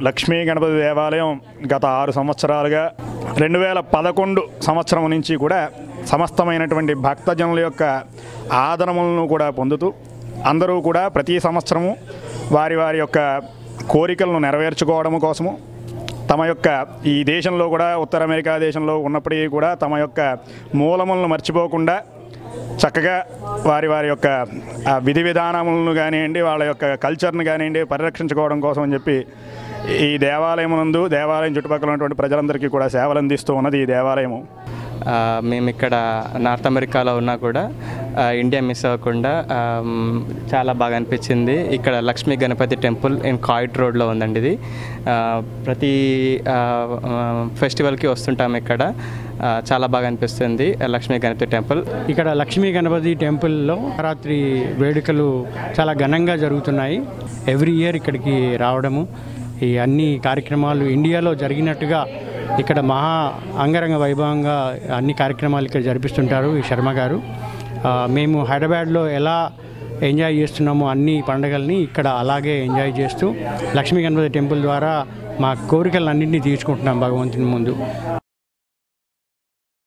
లక్ష్మీ గణపతి దేవాలయం గత 6 సంవత్సరాలుగా 2011 సంవత్సరం నుంచి కూడా సమస్తమైనటువంటి భక్తజనుల యొక్క ఆదరణలను కూడా పొందుతూ అందరూ కూడా ప్రతి సంవత్సరము వారి వారి యొక్క కోరికలను నెరవేర్చుకోవడం కోసము తమ యొక్క ఈ దేశంలో కూడా ఉత్తర అమెరికా దేశంలో ఉన్నప్పటికీ కూడా తమ యొక్క మూలములను మర్చిపోకుండా చక్కగా వారి వారి యొక్క విధి విధానములను కానివ్వండి వాళ్ళ యొక్క కల్చర్ని కానివ్వండి పరిరక్షించుకోవడం కోసం అని చెప్పి ఈ దేవాలయం నందు దేవాలయం చుట్టుపక్కల ఉన్నటువంటి ప్రజలందరికీ కూడా సేవలు అందిస్తూ ఉన్నది ఈ దేవాలయము. మేము ఇక్కడ నార్త్ అమెరికాలో ఉన్నా కూడా ఇండియా మిస్ అవ్వకుండా చాలా బాగా అనిపించింది. ఇక్కడ Lakshmi Ganapati temple in Coit రోడ్లో ఉందండి. ఇది ప్రతి ఫెస్టివల్కి వస్తుంటాము. ఇక్కడ చాలా బాగా అనిపిస్తుంది లక్ష్మీ గణపతి టెంపుల్. ఇక్కడ లక్ష్మీ గణపతి టెంపుల్లో రాత్రి వేడుకలు చాలా ఘనంగా జరుగుతున్నాయి. ఎవ్రీ ఇయర్ ఇక్కడికి రావడము, ఈ అన్ని కార్యక్రమాలు ఇండియాలో జరిగినట్టుగా ఇక్కడ మహా అంగరంగ వైభవంగా అన్ని కార్యక్రమాలు ఇక్కడ జరిపిస్తుంటారు ఈ శర్మ గారు. మేము హైదరాబాద్లో ఎలా ఎంజాయ్ చేస్తున్నామో అన్ని పండుగల్ని ఇక్కడ అలాగే ఎంజాయ్ చేస్తూ లక్ష్మీ గణపతి టెంపుల్ ద్వారా మా కోరికలన్నింటినీ తీర్చుకుంటున్నాం భగవంతుని ముందు.